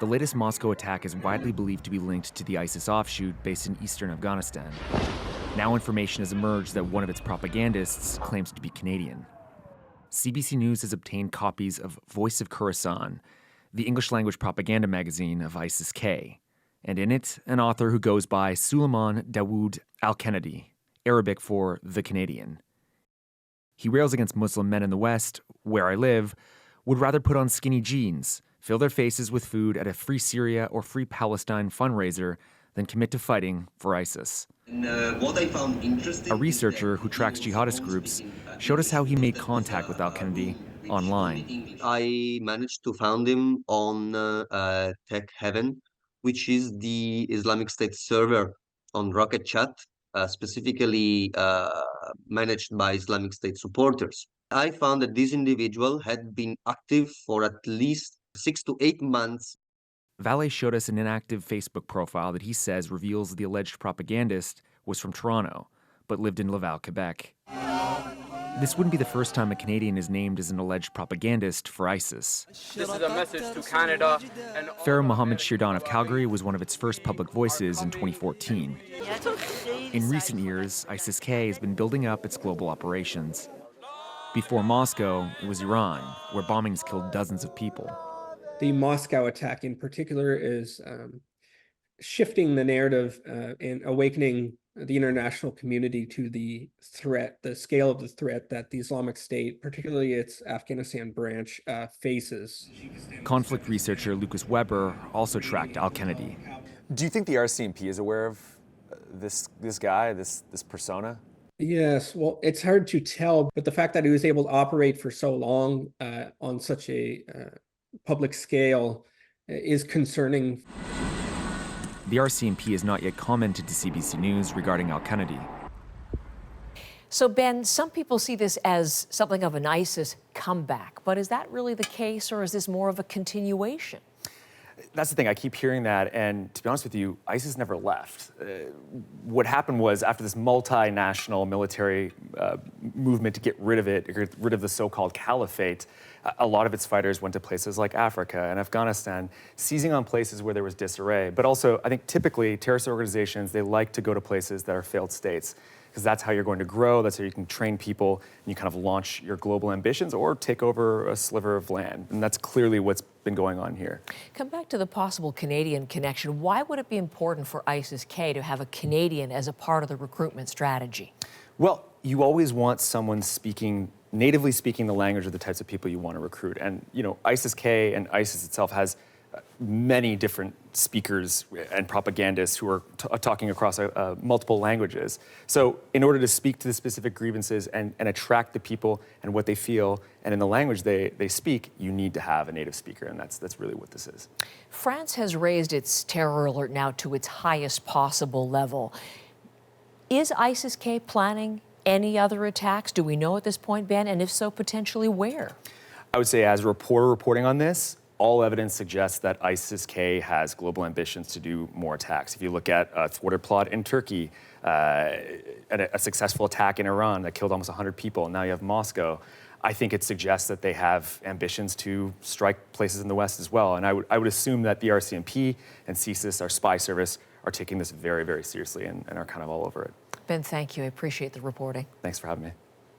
The latest Moscow attack is widely believed to be linked to the ISIS offshoot based in eastern Afghanistan. Now information has emerged that one of its propagandists claims to be Canadian. CBC News has obtained copies of Voice of Khorasan, the English-language propaganda magazine of ISIS-K, and in it, an author who goes by Suleiman Dawood al-Kanadie, Arabic for the Canadian. He rails against Muslim men in the West, where I live, would rather put on skinny jeans, fill their faces with food at a Free Syria or Free Palestine fundraiser than commit to fighting for ISIS. What I found interesting, a researcher who tracks jihadist groups showed us how he made contact with al-Kanadie online. I managed to find him on Tech Heaven, which is the Islamic State server on Rocket Chat, specifically managed by Islamic State supporters. I found that this individual had been active for at least 6 to 8 months. Valet showed us an inactive Facebook profile that he says reveals the alleged propagandist was from Toronto, but lived in Laval, Quebec. This wouldn't be the first time a Canadian is named as an alleged propagandist for ISIS. This is a message to Canada. And Pharaoh Mohammed Shirdan of Calgary was one of its first public voices in 2014. In recent years, ISIS-K has been building up its global operations. Before Moscow, it was Iran, where bombings killed dozens of people. The Moscow attack in particular is shifting the narrative and awakening the international community to the threat, the scale of the threat that the Islamic State, particularly its Afghanistan branch, faces. Conflict researcher Lucas Weber also tracked al-Kanadie. Do you think the RCMP is aware of this guy, this persona? Yes, well, it's hard to tell, but the fact that he was able to operate for so long on such a public scale is concerning. The RCMP has not yet commented to CBC News regarding al-Kanadie. So, Ben, some people see this as something of an ISIS comeback, but is that really the case, or is this more of a continuation? That's the thing, I keep hearing that, and to be honest with you, ISIS never left. What happened was, after this multinational military movement to get rid of it, get rid of the so-called caliphate, a lot of its fighters went to places like Africa and Afghanistan, seizing on places where there was disarray. But also, I think typically terrorist organizations, they like to go to places that are failed states, because that's how you're going to grow, that's how you can train people, and you kind of launch your global ambitions or take over a sliver of land. And that's clearly what's been going on here. Come back to the possible Canadian connection. Why would it be important for ISIS-K to have a Canadian as a part of the recruitment strategy? Well, you always want someone natively speaking the language of the types of people you want to recruit. And, you know, ISIS-K and ISIS itself has many different speakers and propagandists who are talking across multiple languages. So in order to speak to the specific grievances and attract the people and what they feel, and in the language they speak, you need to have a native speaker, and that's really what this is. France has raised its terror alert now to its highest possible level. Is ISIS-K planning any other attacks? Do we know at this point, Ben? And if so, potentially where? I would say, as a reporter reporting on this, all evidence suggests that ISIS-K has global ambitions to do more attacks. If you look at a thwarted plot in Turkey, a successful attack in Iran that killed almost 100 people, and now you have Moscow, I think it suggests that they have ambitions to strike places in the West as well. And I would assume that the RCMP and CSIS, our spy service, are taking this very, very seriously and are kind of all over it. Ben, thank you. I appreciate the reporting. Thanks for having me.